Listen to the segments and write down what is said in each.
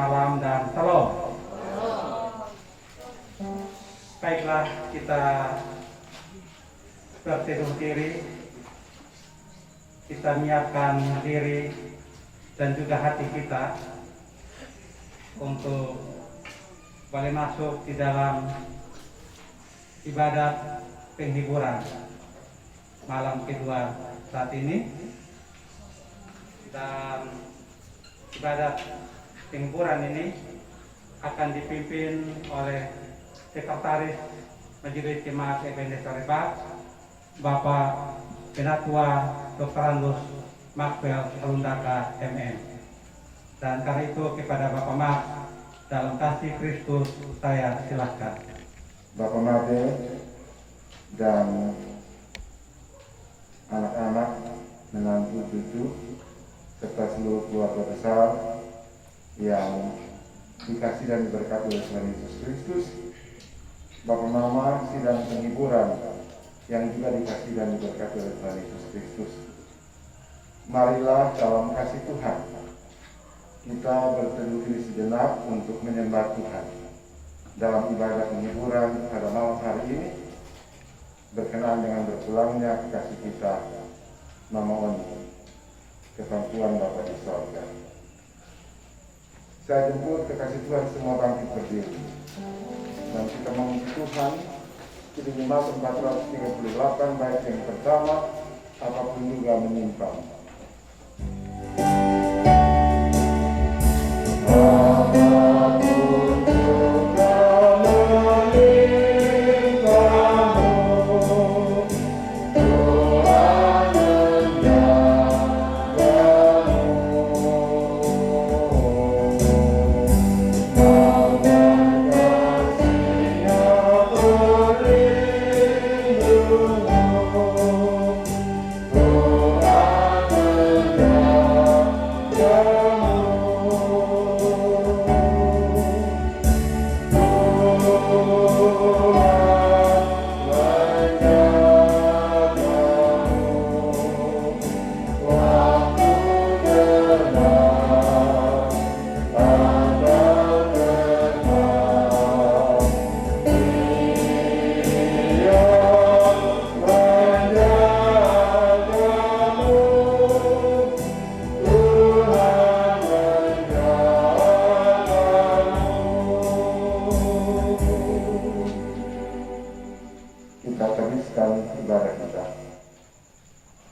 malam dan salam. Baiklah, kita berteduh diri, kita menyiapkan diri dan juga hati kita untuk boleh masuk di dalam ibadat penghiburan malam kedua saat ini. Dan ibadat penghiburan ini akan dipimpin oleh Sekretaris Majelis Jemaat Ebenezer Lebak, Bapak Penatua Dr. Andus Makbel Alundaka MM. Dan karena itu kepada Bapak Mak, dalam kasih Kristus saya silakan. Bapak Made dan anak-anak, menantu, cucu, serta seluruh keluarga besar yang dikasih dan diberkati oleh Tuhan Yesus Kristus, Bapak Mama sidang penghiburan yang juga dikasih dan diberkati oleh Tuhan Yesus Kristus. Marilah dalam kasih Tuhan kita berteduh diri sejenak untuk menyembah Tuhan dalam ibadah penghiburan pada malam hari ini, berkenaan dengan berpulangnya kekasih kita Mama Oni ke pangkuan Bapa di sorga. Saya jemput kekasih Tuhan semua bangkit berdiri dan kita memuji Tuhan. Kiriman 438 bait yang pertama, apapun juga menyimpang.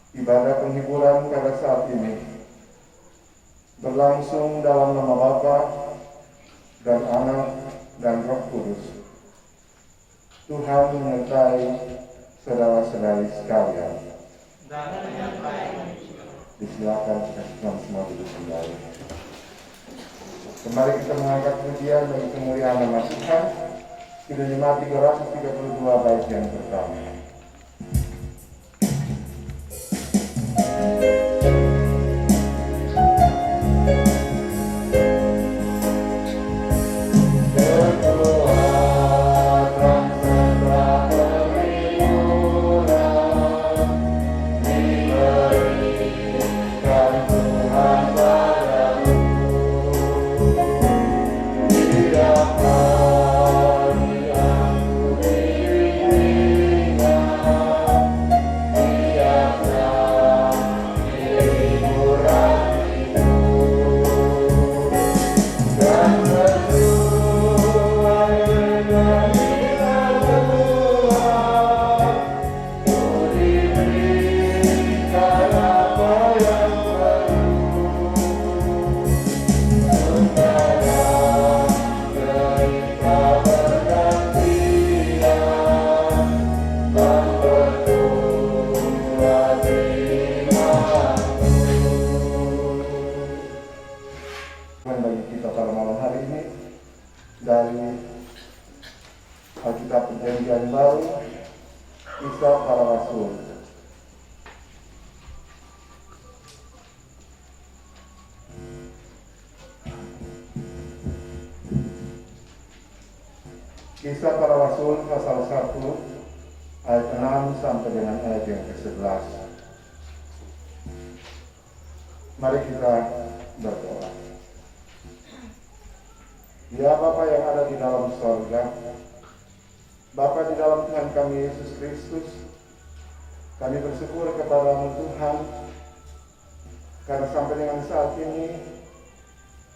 Ibadah penghiburan pada saat ini berlangsung dalam nama Bapa dan Anak dan Roh Kudus. Tuhan menyertai saudara-saudari sekalian. Disilakan kita semua duduk kembali. Kembali kita mengangkat pujian bagi kemuliaan nama Tuhan. Kiriman 332 bait yang pertama. Bagi kita pada malam hari ini dari Alkitab Perjanjian Baru, Kisah Para Rasul. Kisah Para Rasul pasal 1 ayat 6 sampai dengan ayat yang ke-11. Mari kita berdoa. Ya Bapa yang ada di dalam sorga, Bapa di dalam Tuhan kami Yesus Kristus, kami bersyukur kepada-Mu Tuhan, karena sampai dengan saat ini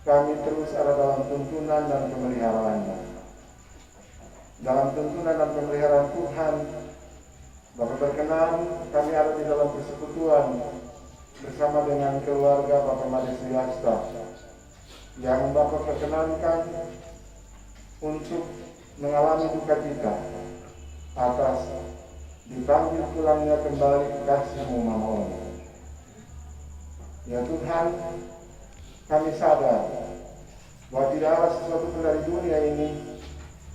kami terus ada dalam tuntunan dan pemeliharaan-Nya. Dalam tuntunan dan pemeliharaan Tuhan, Bapa berkenan kami ada di dalam persekutuan bersama dengan keluarga Bapak Made Sriasta yang Bapak perkenankan untuk mengalami duka cita atas dipanggil pulangnya kembali kekasih-Mu Mama Oni. Ya Tuhan, kami sadar bahwa tidak ada sesuatu pun dari dunia ini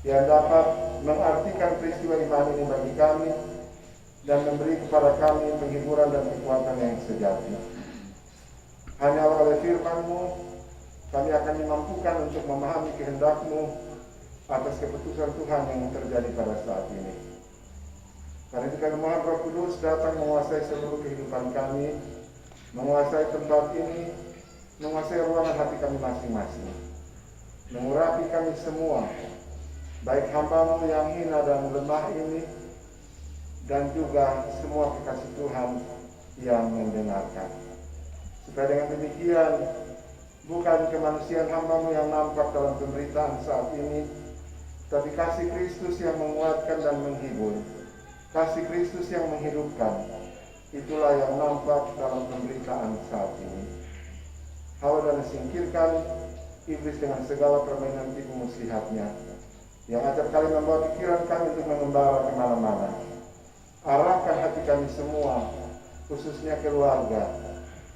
yang dapat mengartikan peristiwa iman ini bagi kami dan memberi kepada kami penghiburan dan kekuatan yang sejati. Hanya oleh firman-Mu kami akan dimampukan untuk memahami kehendak-Mu atas keputusan Tuhan yang terjadi pada saat ini. Karena itu kami mohon Roh Kudus datang menguasai seluruh kehidupan kami, menguasai tempat ini, menguasai ruangan hati kami masing-masing, mengurapi kami semua, baik hamba-Mu yang hina dan lemah ini, dan juga semua kekasih Tuhan yang mendengarkan. Supaya dengan demikian, bukan kemanusiaan hamba-Mu yang nampak dalam pemberitaan saat ini, tapi kasih Kristus yang menguatkan dan menghibur, kasih Kristus yang menghidupkan, itulah yang nampak dalam pemberitaan saat ini. Halau dan singkirkan iblis dengan segala permainan tipu muslihatnya, yang acap kali membawa pikiran kami untuk mengembara kemana-mana. Arahkan hati kami semua, khususnya keluarga,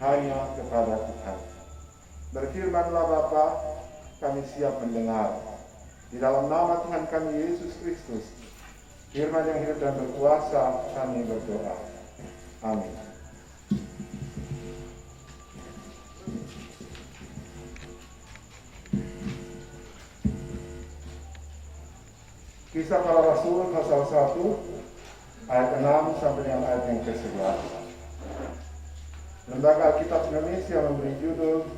hanya kepada Tuhan. Berfirmanlah Bapa, kami siap mendengar. Di dalam nama Tuhan kami Yesus Kristus, firman yang hidup dan berkuasa, kami berdoa. Amin. Kisah Para Rasul pasal 1 ayat 6 sampai dengan ayat yang ke-11. Lembaga Alkitab Indonesia memberi judul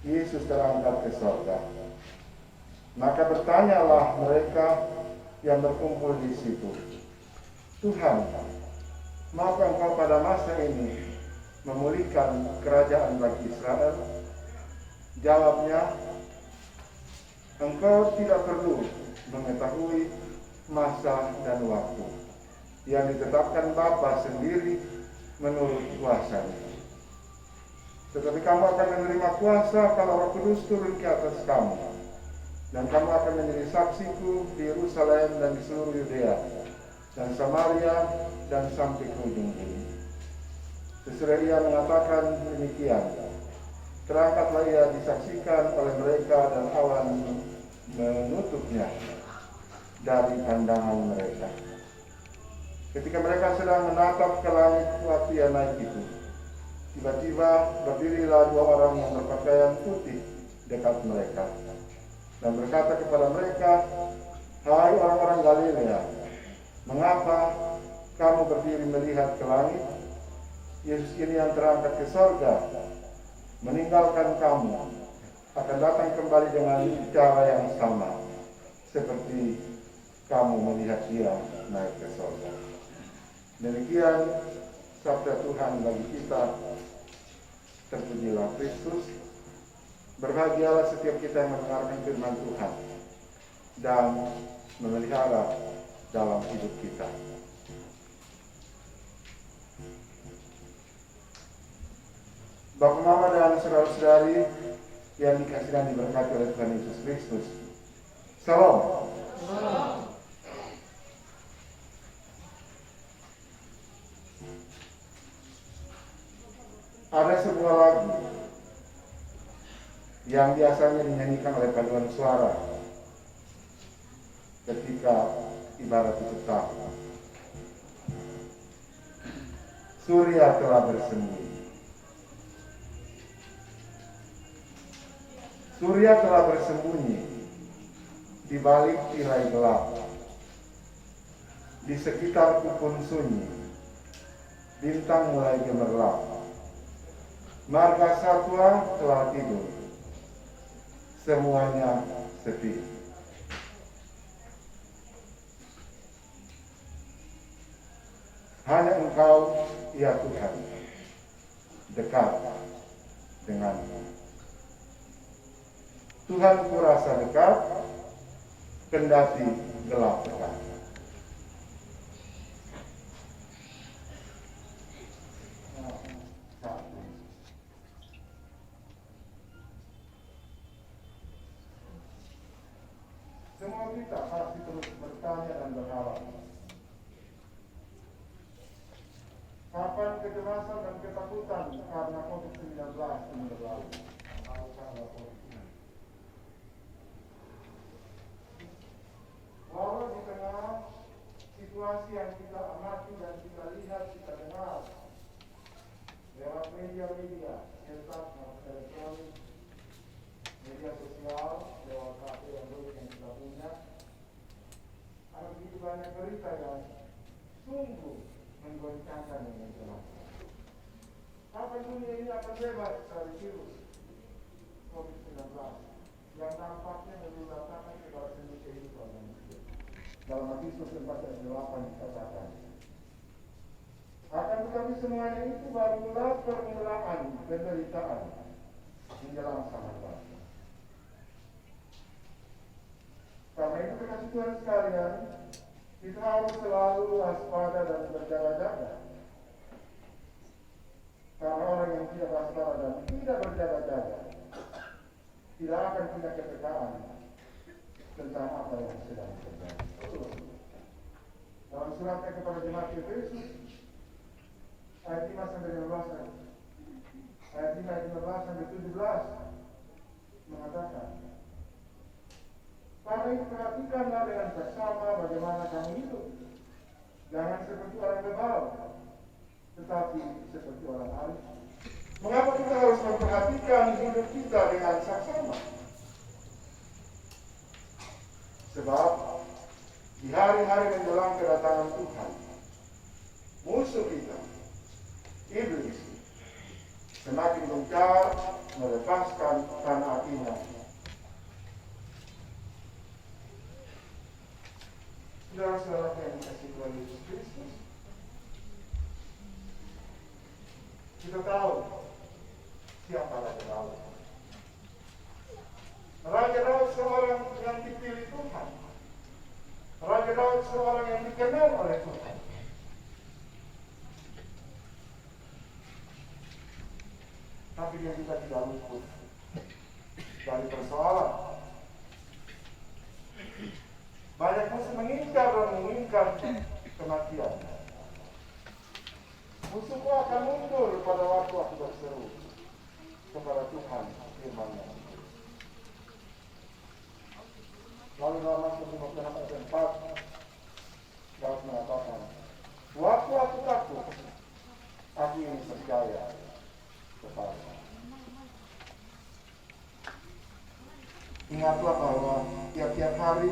Yesus terangkat ke sorga. Maka bertanyalah mereka yang berkumpul di situ, Tuhan, maukah Engkau pada masa ini memulihkan kerajaan bagi Israel? Jawabnya, Engkau tidak perlu mengetahui masa dan waktu yang ditetapkan Bapa sendiri menurut kuasa-Nya. Tetapi kamu akan menerima kuasa kalau Roh Kudus turun ke atas kamu, dan kamu akan menjadi saksiku di Yerusalem dan di seluruh Yudea dan Samaria dan sampai ke ujung bumi. Sesudah ia mengatakan demikian, terangkatlah ia disaksikan oleh mereka dan awan menutupnya dari pandangan mereka. Ketika mereka sedang menatap ke langit waktu ia naik itu, tiba-tiba berdirilah 2 orang yang berpakaian putih dekat mereka dan berkata kepada mereka, "Hai orang-orang Galilea, mengapa kamu berdiri melihat ke langit? Yesus ini yang terangkat ke sorga, meninggalkan kamu, akan datang kembali dengan cara yang sama, seperti kamu melihat dia naik ke sorga." Demikian sabda Tuhan bagi kita. Terpujilah Kristus. Berbahagialah setiap kita yang mendengarkan firman Tuhan dan memelihara dalam hidup kita. Bapak, Mama, dan saudara-saudari yang dikasihi dan diberkati oleh Tuhan Yesus Kristus, Salam. Ada sebuah lagu yang biasanya dinyanyikan oleh paduan suara ketika ibarat tutup tahun. Surya telah bersembunyi. Surya telah bersembunyi di balik tirai gelap, di sekitar kebun sunyi, bintang mulai gemerlap. Marga satwa telah tidur, semuanya sepi. Hanya Engkau, ya Tuhan, dekat denganku. Tuhan kurasa dekat, kendati gelap dekat. Semua kita pasti terus bertanya dan berharap. Kapan kecemasan dan ketakutan karena COVID-19 ini berlalu? Walau di tengah situasi yang kita amati dan kita lihat, kita dengar lewat media-media, cetak maupun elektronik, media sosial, lewat HP yang kita punya, ada begitu banyak berita yang sungguh menggoncangkan dengan jelas. Kapan dunia ini akan bebas dari virus COVID-19 yang nampaknya menularkan kepada seluruh kehidupan manusia? Dalam Matius 4:8 dikatakan, akan tetapi semuanya itu barulah permulaan penderitaan menjelang Sang Bapa. Karena itu kekasih Tuhan sekalian, kita harus selalu waspada dan berjaga-jaga. Karena orang yang tidak waspada dan tidak berjaga-jaga tidak akan punya kepekaan tentang apa yang sedang terjadi. Dalam suratnya kepada jemaat Efesus ayat 5 sampai 15, ayat 5 ayat 15 sampai 17 mengatakan, karena itu perhatikanlah dengan seksama bagaimana kamu hidup. Jangan seperti orang bebal, tetapi seperti orang arif. Mengapa kita harus memperhatikan hidup kita dengan seksama? Sebab di hari-hari menjelang kedatangan Tuhan, musuh kita, iblis, semakin gencar melepaskan tanah apinya. Saudara-saudara yang dikasihi Tuhan Yesus Kristus, kita tahu siapa Raja Daud. Raja Daud seorang yang dipilih Tuhan. Raja Daud seorang yang dikenal oleh Tuhan. Tapi dia juga tidak luput dari persoalan. Banyak musuh mengincar dan mengincar kematian. Musuhku akan mundur pada waktu aku berseru kepada Tuhan firman-Nya. Lalu dalam Mazmur 56 ayat 4, Daud mengatakan, waktu aku takut, aku ingin percaya kepada. Ingatlah bahwa tiap-tiap hari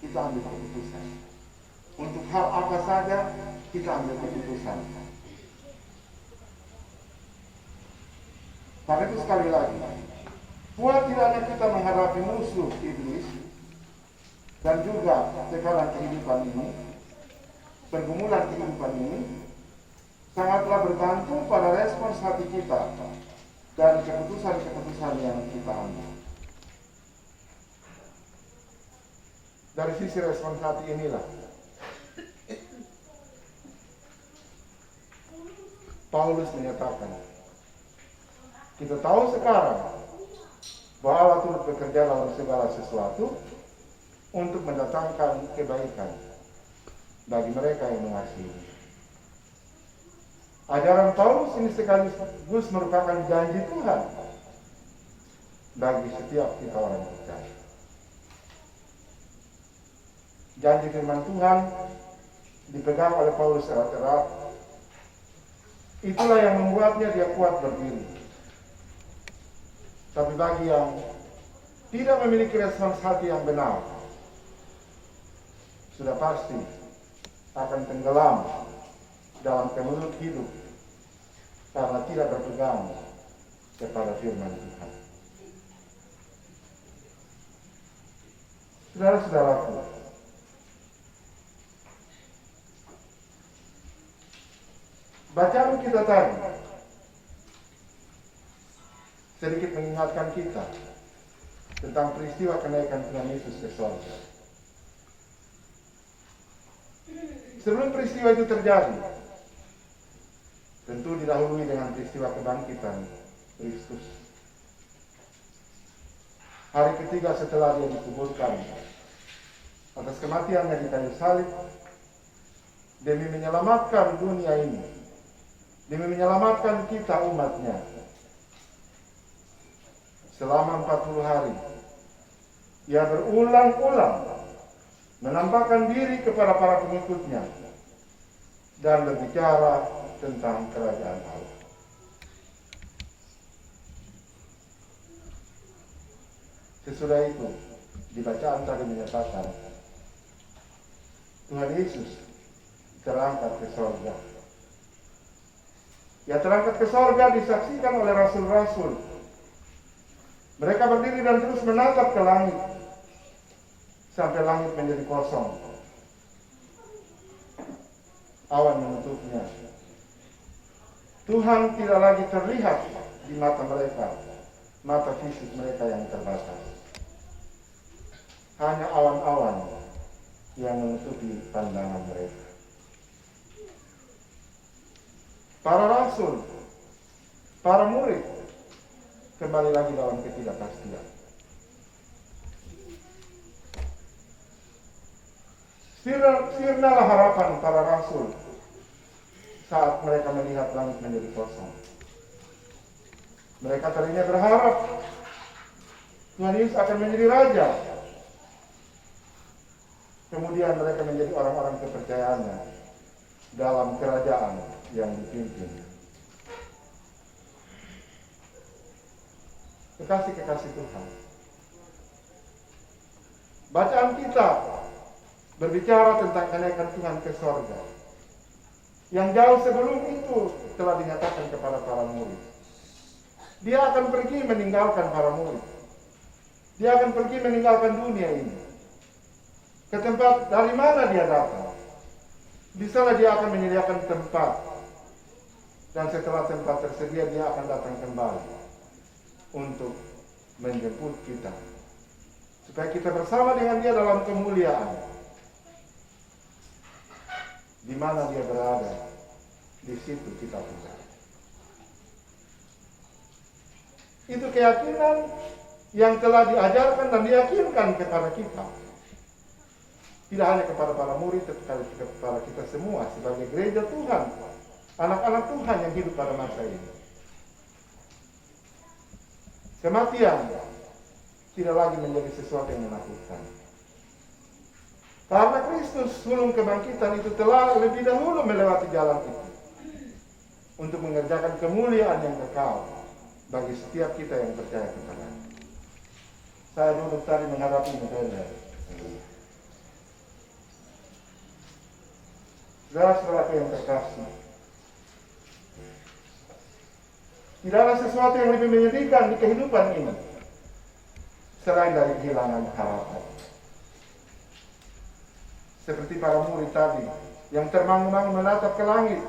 kita ambil keputusan. Untuk hal apa saja kita ambil keputusan. Karena itu sekali lagi, buat tidaknya kita menghadapi musuh iblis dan juga tekanan kehidupan ini, pergumulan kehidupan ini, sangatlah bergantung pada respons hati kita dan keputusan-keputusan yang kita ambil. Dari sisi respons hati inilah Paulus menyatakan, kita tahu sekarang bahwa Allah turut bekerja dalam segala sesuatu untuk mendatangkan kebaikan bagi mereka yang mengasihi. Ajaran Paulus ini sekaligus merupakan janji Tuhan bagi setiap kita orang percaya. Janji firman Tuhan dipegang oleh Paulus erat-erat. Itulah yang membuatnya dia kuat berdiri. Tapi bagi yang tidak memiliki respons hati yang benar, sudah pasti akan tenggelam dalam kemelut hidup karena tidak berpegang kepada firman Tuhan. Saudara-saudaraku, bacaan kita tadi sedikit mengingatkan kita tentang peristiwa kenaikan Tuhan Yesus ke sorga. Sebelum peristiwa itu terjadi, tentu didahului dengan peristiwa kebangkitan Kristus. Hari ketiga setelah dia dikuburkan, atas kematiannya di kayu salib, demi menyelamatkan dunia ini, demi menyelamatkan kita umatnya. Selama 40 hari, ia berulang-ulang menampakkan diri kepada para pengikutnya dan berbicara tentang kerajaan Allah. Sesudah itu, di bacaan tadi menyatakan, Tuhan Yesus terangkat ke sorga. Ia terangkat ke sorga disaksikan oleh rasul-rasul. Mereka berdiri dan terus menatap ke langit, sampai langit menjadi kosong. Awan menutupnya. Tuhan tidak lagi terlihat di mata mereka, mata fisik mereka yang terbatas. Hanya awan-awan yang menutupi pandangan mereka. Para rasul, para murid kembali lagi dalam ketidakpastian. Sirnalah harapan para rasul saat mereka melihat langit menjadi kosong. Mereka tadinya berharap Tuhan Yesus akan menjadi raja. Kemudian mereka menjadi orang-orang kepercayaannya dalam kerajaan yang dipimpin. Kekasih-kekasih Tuhan, bacaan kita berbicara tentang kenaikan Tuhan ke sorga, yang jauh sebelum itu telah dinyatakan kepada para murid. Dia akan pergi meninggalkan para murid. Dia akan pergi meninggalkan dunia ini. Ke tempat dari mana dia datang. Di sana dia akan menyediakan tempat. Dan setelah tempat tersedia, dia akan datang kembali untuk menjemput kita, supaya kita bersama dengan dia dalam kemuliaan. Di mana dia berada, di situ kita tinggal. Itu keyakinan yang telah diajarkan dan diyakinkan kepada kita. Tidak hanya kepada para murid, tetapi kepada kita semua sebagai gereja Tuhan, anak-anak Tuhan yang hidup pada masa ini. Kematian tidak lagi menjadi sesuatu yang menakutkan. Karena Kristus sulung kebangkitan itu telah lebih dahulu melewati jalan itu untuk mengerjakan kemuliaan yang kekal bagi setiap kita yang percaya kepadanya. Saya duduk tadi menghadapi November. Saudara-saudara yang terkasih, tidak ada sesuatu yang lebih menyedihkan di kehidupan ini selain dari kehilangan harapan. Seperti para murid tadi yang termangu-mangu menatap ke langit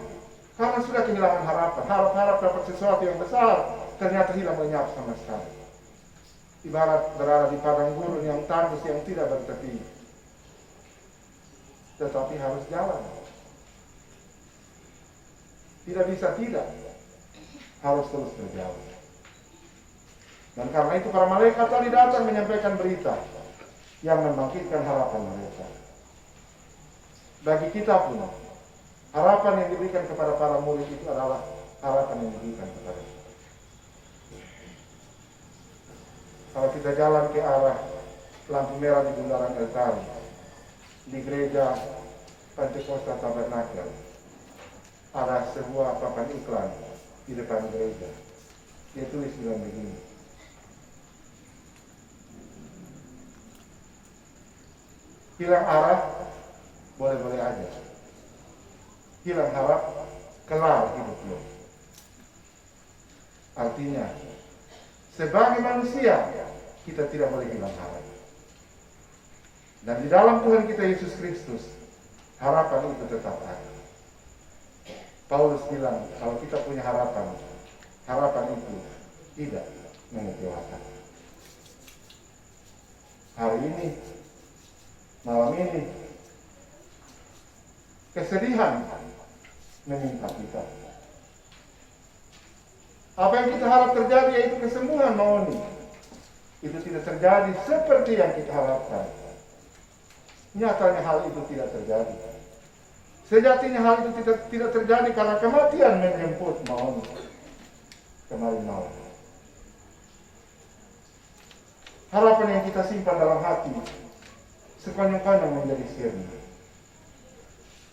karena sudah kehilangan harapan. Harap-harap dapat sesuatu yang besar, ternyata hilang lenyap sama sekali. Ibarat berada di padang gurun yang tandus yang tidak bertepi, tetapi harus jalan. Tidak bisa tidak, harus terus berjalan. Dan karena itu para malaikat tadi datang menyampaikan berita yang membangkitkan harapan mereka. Bagi kita pun, harapan yang diberikan kepada para murid itu adalah harapan yang diberikan kepada kita. Kalau kita jalan ke arah lampu merah di Bundaran El Tari, di gereja Pentekosta Tabernakel, ada sebuah papan iklan di depan gereja. Dia tulis bilang begini, hilang arah boleh-boleh aja, hilang harap kelar hidup lo. Artinya, sebagai manusia kita tidak boleh hilang harap. Dan di dalam Tuhan kita Yesus Kristus, harapan itu tetap ada. Paulus bilang, kalau kita punya harapan, harapan itu tidak mengecewakan. Hari ini, malam ini, kesedihan menimpa kita. Apa yang kita harap terjadi yaitu kesembuhan Maoni. Itu tidak terjadi seperti yang kita harapkan. Nyatanya hal itu tidak terjadi. Sejatinya hal itu tidak terjadi karena kematian menjemput Maoni kemarin malam. Harapan yang kita simpan dalam hati sepanjang-panjang menjadi sirna.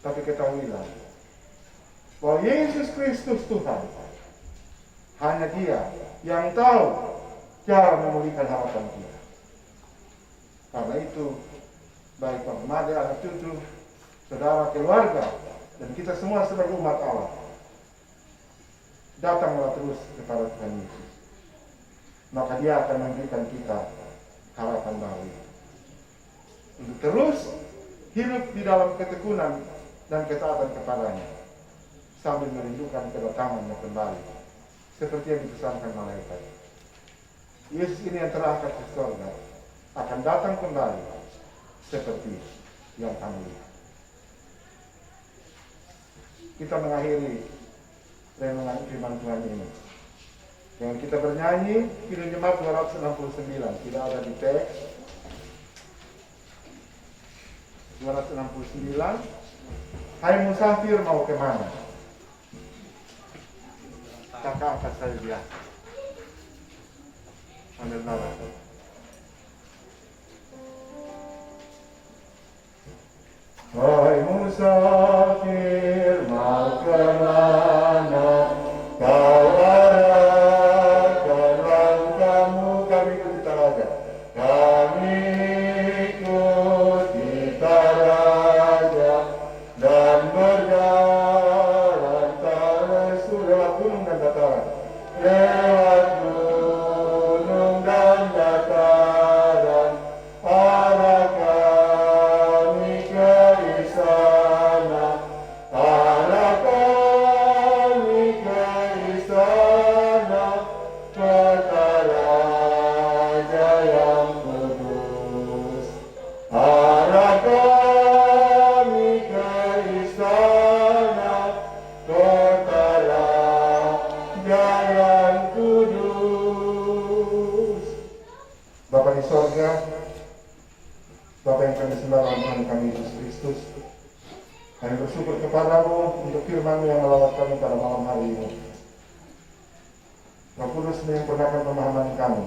Tapi ketahuilah bahwa Yesus Kristus Tuhan, hanya Dia yang tahu cara memulihkan harapan kita. Karena itu, baik Pak Made, anak cucu, saudara, keluarga, dan kita semua sebagai umat Allah, datanglah terus kepada Tuhan Yesus. Maka Dia akan memberikan kita harapan baru. Untuk terus hidup di dalam ketekunan dan ketaatan kepadanya, sambil merindukan kedatangannya kembali, seperti yang dipesankan malaikat. Yesus ini yang terangkat ke surga akan datang kembali seperti yang kami lihat. Kita mengakhiri renungan firman Tuhan ini dengan kita bernyanyi Kidung Jemaat 269, tidak ada di teks. 269, hai musafir mau kemana? Kakak akan saya lihat. Ambil nada. Hai musafir mau kemana? Kau arahkan langkahmu, kami ikuti telaga. Kami ikuti telaga dan berjalan terus lewat gunung dan dataran. Lewat gunung dan dataran, arah kami ke istana, arah kami ke istana, kota Raja yang kudus. Arah kami ke istana, kota Raja yang kudus. Bapa di sorga, Bapa yang kami sembah dalam Tuhan kami Yesus Kristus, kami bersyukur kepadamu untuk firman-Mu yang melawat kami pada malam hari ini. Roh Kudus menyempurnakan pemahaman kami,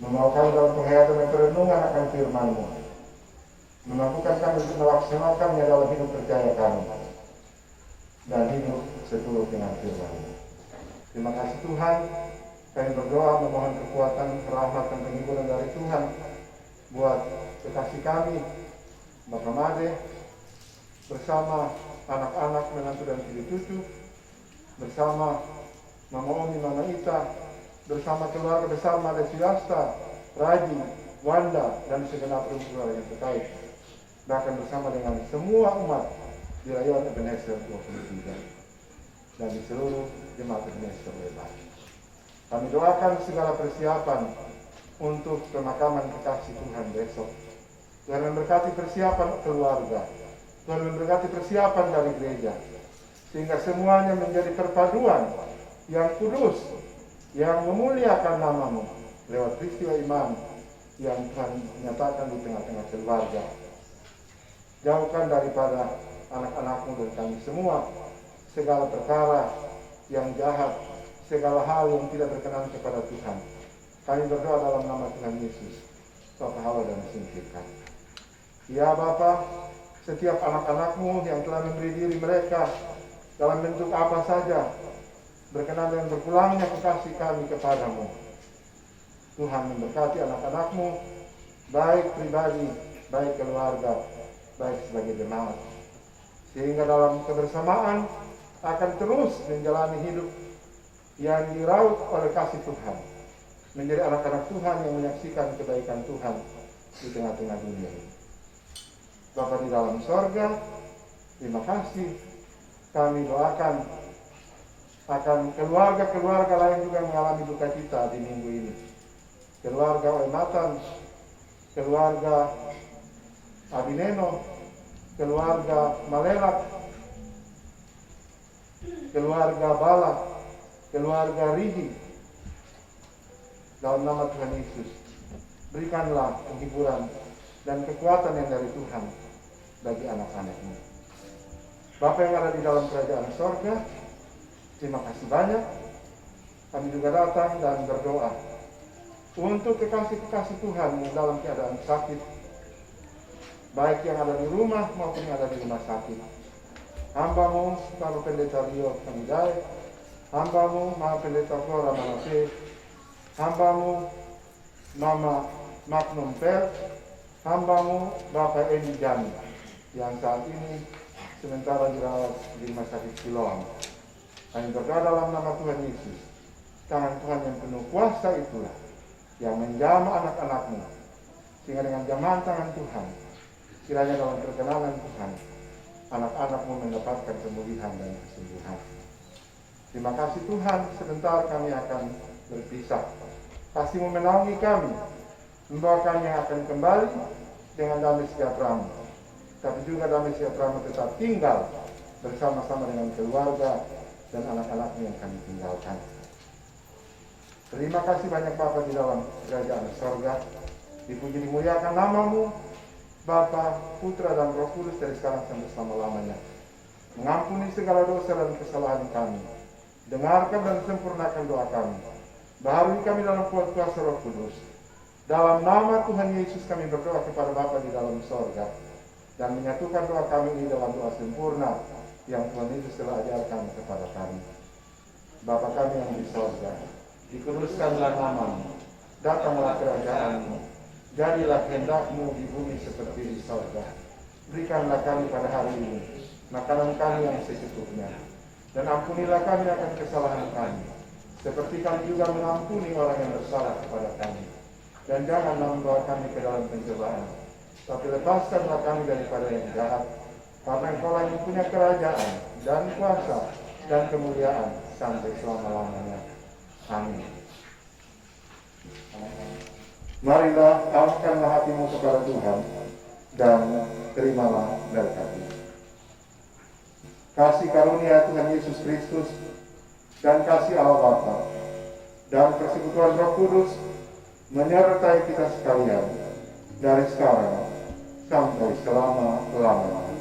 membawa kami dalam penghayatan dan perenungan akan firman-Mu, memampukan kami untuk melaksanakannya dalam hidup percaya kami, dan hidup seturut dengan firman-Mu. Terima kasih Tuhan, kami berdoa memohon kekuatan, rahmat, dan penghiburan dari Tuhan buat kekasih kami, Bapak Made, bersama anak-anak, menantu dan cucu-cucu, bersama Mama Omi, Mama Ita, bersama keluarga besar Made Siasta, Raji, Wanda, dan segenap keluarga yang terkait, bahkan bersama dengan semua umat di Rayon Ebenezer 23 dan di seluruh jemaat Ebenezer lebar. Kami doakan segala persiapan untuk pemakaman kekasih Tuhan besok. Tuhan memberkati persiapan keluarga, Tuhan memberkati persiapan dari gereja, sehingga semuanya menjadi perpaduan yang kudus, yang memuliakan nama-Mu lewat peristiwa iman yang Tuhan nyatakan di tengah-tengah keluarga. Jauhkan daripada anak-anak-Mu dan kami semua segala perkara yang jahat, segala hal yang tidak berkenan kepada Tuhan. Kami berdoa dalam nama Tuhan Yesus, Bapa hawa dan singkirkan. Ya Bapa, setiap anak-anak-Mu yang telah memberi diri mereka dalam bentuk apa saja, berkenan dengan berpulangnya kekasih kami kepadamu. Tuhan memberkati anak-anak-Mu, baik pribadi, baik keluarga, baik sebagai jemaat, sehingga dalam kebersamaan akan terus menjalani hidup yang diraut oleh kasih Tuhan, menjadi anak-anak Tuhan yang menyaksikan kebaikan Tuhan di tengah-tengah dunia ini. Bapa di dalam sorga, terima kasih. Kami doakan akan keluarga-keluarga lain juga mengalami duka cita di minggu ini. Keluarga Oematan, keluarga Abineno, keluarga Malelak, keluarga Balak, keluarga Rigi. Dalam nama Tuhan Yesus, berikanlah penghiburan dan kekuatan yang dari Tuhan bagi anak-anak-Mu. Bapa yang ada di dalam kerajaan sorga, terima kasih banyak. Kami juga datang dan berdoa untuk kekasih-kekasih Tuhan yang dalam keadaan sakit, baik yang ada di rumah maupun yang ada di rumah sakit. Hamba-Mu, Bapak Pendeta Rio Kamidai, hamba-Mu, Mama Pendeta Flora Manape, hamba-Mu, Mama Magnum Per, hamba-Mu, Bapak Edi Jani, yang saat ini sementara dirawat di rumah sakit Siloam. Kami berdoa dalam nama Tuhan Yesus. Tangan Tuhan yang penuh kuasa itulah yang menjamah anak-anak-Mu, sehingga dengan jamahan tangan Tuhan, kiranya dalam perkenanan Tuhan, anak-anak-Mu mendapatkan pemulihan dan kesembuhan. Terima kasih Tuhan, sebentar kami akan berpisah. Kasih-Mu menaungi kami, membawa kami akan kembali dengan damai sejahtera-Mu. Tapi juga damai sejahtera-Mu tetap tinggal bersama-sama dengan keluarga dan anak-anak-Mu yang kami tinggalkan. Terima kasih banyak Bapa di dalam kerajaan sorga. Dipuji dimuliakan nama-Mu, Bapa, Putra dan Roh Kudus dari sekarang sampai selama-lamanya. Mengampuni segala dosa dan kesalahan kami. Dengarkan dan sempurnakan doa kami. Baharui kami dalam kuasa Roh Kudus. Dalam nama Tuhan Yesus kami berdoa kepada Bapa di dalam sorga, dan menyatukan doa kami ini dalam doa sempurna yang Tuhan Yesus telah ajarkan kepada kami. Bapa kami yang di sorga, dikuduskanlah nama-Mu, datanglah kerajaan-Mu, jadilah kehendak-Mu di bumi seperti di sorga. Berikanlah kami pada hari ini makanan kami yang secukupnya, dan ampunilah kami akan kesalahan kami, seperti kami juga mengampuni orang yang bersalah kepada kami. Dan janganlah membawa kami ke dalam pencobaan, tapi lepaskanlah kami daripada yang jahat, karena Engkau yang punya kerajaan dan kuasa dan kemuliaan sampai selama-lamanya. Amin. Marilah arahkanlah hatimu kepada Tuhan dan terimalah berkat-Nya. Kasih karunia Tuhan Yesus Kristus dan kasih Allah Bapa dan persekutuan Roh Kudus menyertai kita sekalian dari sekarang sampai selama-lamanya.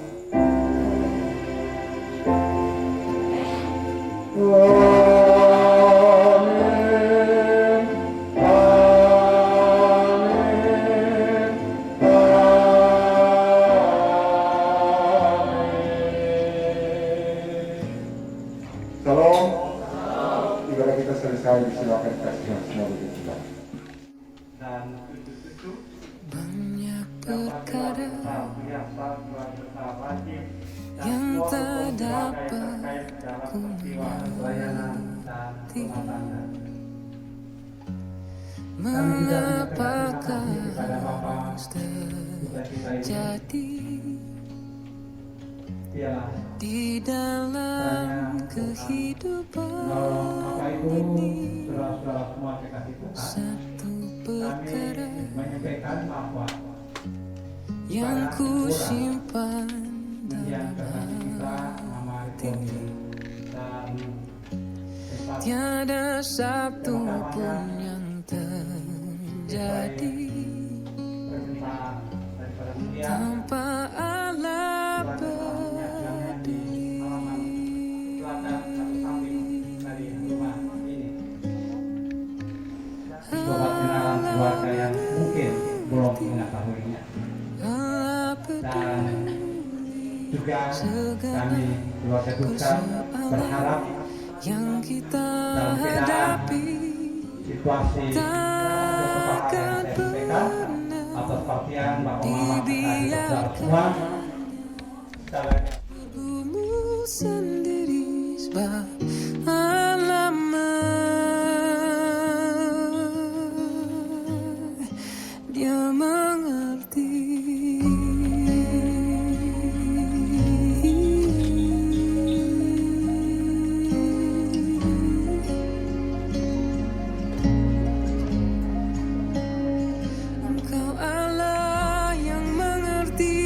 Salam. Ibadah kita selesai, disilakan kasih yang semua begitu. Dan cucu-cucu Banyak perkara yang tak dapat ku mengerti. Mengapakah harus terjadi di dalam kehidupan ini? Satu perkara yang ku simpan dalam hati, tiada satu pun yang terjadi tanpa Allah peduli. Keluarga yang mungkin belum mengetahuinya, dan juga kami keluarga Tuhan berharap yang kita dalam keadaan hadapi situasi takkan pernah atas partian Bapak Mama kita semua bergumul sendiri sebab alamat yang mengerti. Engkau Allah yang mengerti.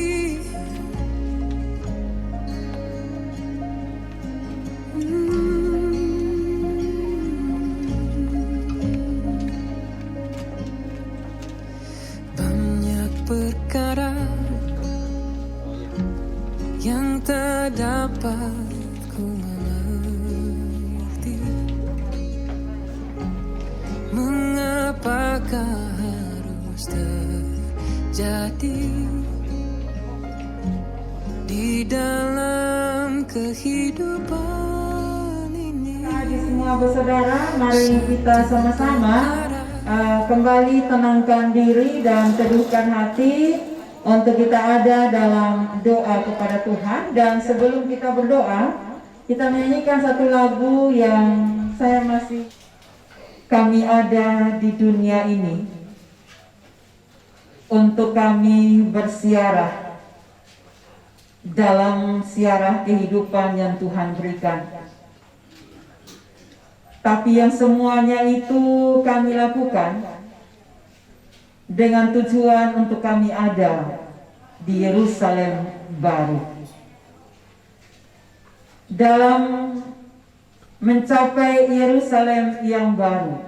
Banyak perkara yang tak dapat ku mengerti. Mengapakah harus terjadi di dalam kehidupan ini? Bagi semua bersaudara, mari kita sama-sama kembali tenangkan diri dan teduhkan hati untuk kita ada dalam doa kepada Tuhan. Dan sebelum kita berdoa, kita menyanyikan satu lagu yang saya masih kami ada di dunia ini untuk kami bersiarah dalam siarah kehidupan yang Tuhan berikan. Tapi yang semuanya itu kami lakukan dengan tujuan untuk kami ada di Yerusalem baru. Dalam mencapai Yerusalem yang baru,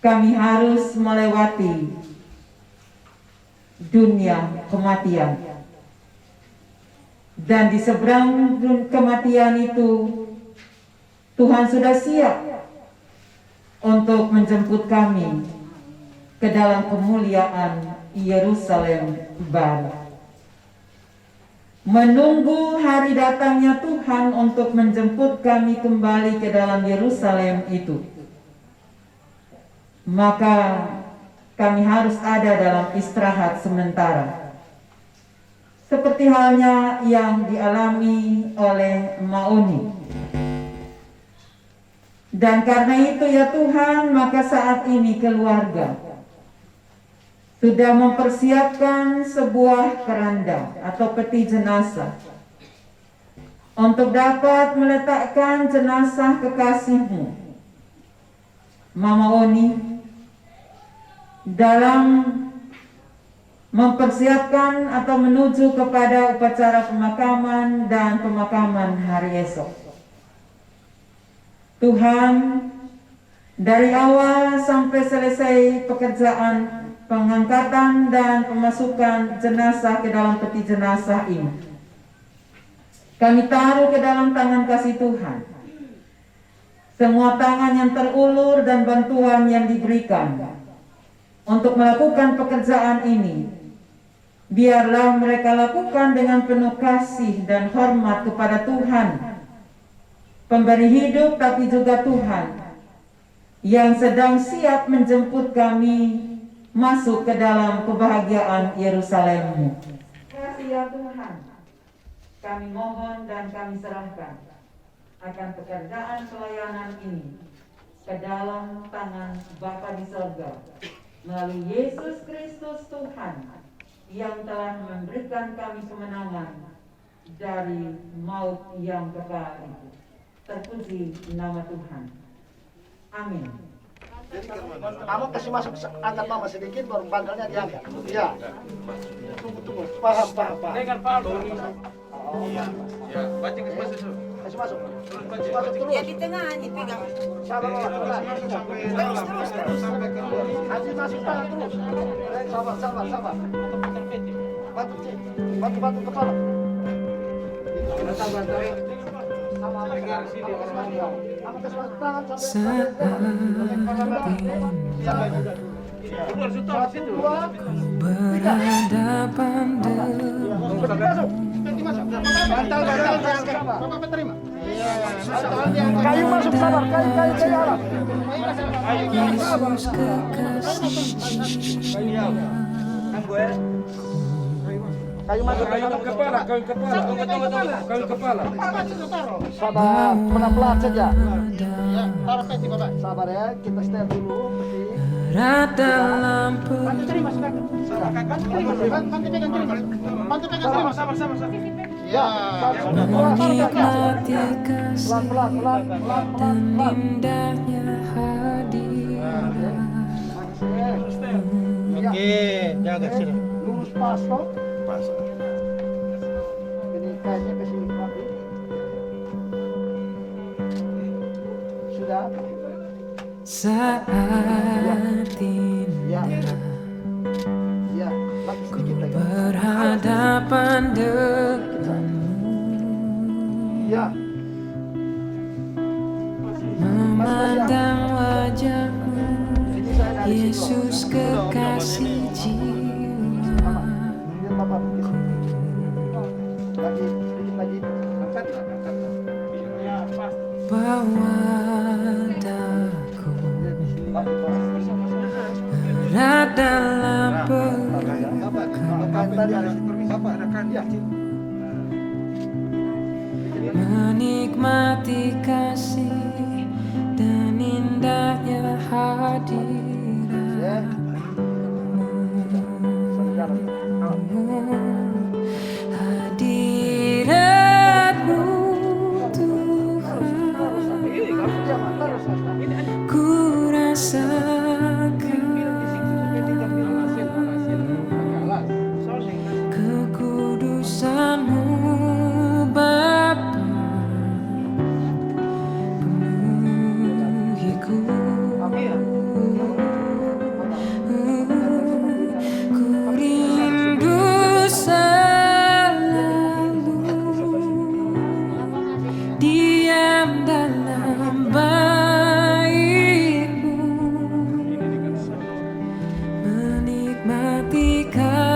kami harus melewati dunia kematian. Dan di seberang kematian itu, Tuhan sudah siap untuk menjemput kami ke dalam kemuliaan Yerusalem baru. Menunggu hari datangnya Tuhan untuk menjemput kami kembali ke dalam Yerusalem itu, maka kami harus ada dalam istirahat sementara, seperti halnya yang dialami oleh Maoni. Dan karena itu ya Tuhan, maka saat ini keluarga sudah mempersiapkan sebuah keranda atau peti jenazah untuk dapat meletakkan jenazah kekasihmu, Mama Oni, dalam mempersiapkan atau menuju kepada upacara pemakaman dan pemakaman hari esok. Tuhan, dari awal sampai selesai pekerjaan pengangkatan dan pemasukan jenazah ke dalam peti jenazah ini, kami taruh ke dalam tangan kasih Tuhan. Semua tangan yang terulur dan bantuan yang diberikan untuk melakukan pekerjaan ini, biarlah mereka lakukan dengan penuh kasih dan hormat kepada Tuhan, pemberi hidup, tapi juga Tuhan yang sedang siap menjemput kami masuk ke dalam kebahagiaan Yerusalem-Mu. Terima kasih ya Tuhan, kami mohon dan kami serahkan akan pekerjaan pelayanan ini ke dalam tangan Bapa di sorga, melalui Yesus Kristus Tuhan yang telah memberikan kami kemenangan dari maut yang kekal itu. Terpuji nama Tuhan. Amin. Kamu kasih masuk, angkat mama sedikit, baru bantalnya diangkat. Iya. Tunggu. Paham. Dengar Pak. Iya. Ya, baca ke masuk dulu. Kasih masuk. Kasih masuk terus. Ya di tengah ini pegang. Sabar. Terus. Kasih masuk tangan terus. Sabar. Batu kepala. Sabar. Saat ini berhadapan dengan Kayu masuk, sabar. Kayu arah. Yesus kekasih. Kayu masuk Kepala. Sabar, pelan-pelan saja. Taruh peti, Bapak. Sabar ya, kita setel dulu peti. berat dalam Bantu cari mas. Bantu pegang cari mas. Ya. menikmati kasih Pelan. dan indahnya hadirat. Oke, jaga sini. Lurus pas toh. Pas. Ini kayaknya ke sini papi. Sudah. Saat Ya. indah Ya, lagi sedikit lagi. berhadapan denganmu, Ya. memandang wajahmu, Ini saya dari situ. Yesus kekasih jiwa. Biar Bapak pergi. Lagi sedikit lagi. Bawa daku Lagi berat dalam pelukan, tadi ada Bapak rekan ya. menikmati kasih dan indahnya hadirat. Hadiratmu Tuhan, ku rasakan kekudusanmu Bapa, penuhiku. Ku rindu selalu diam dalam baitmu, menikmati kasih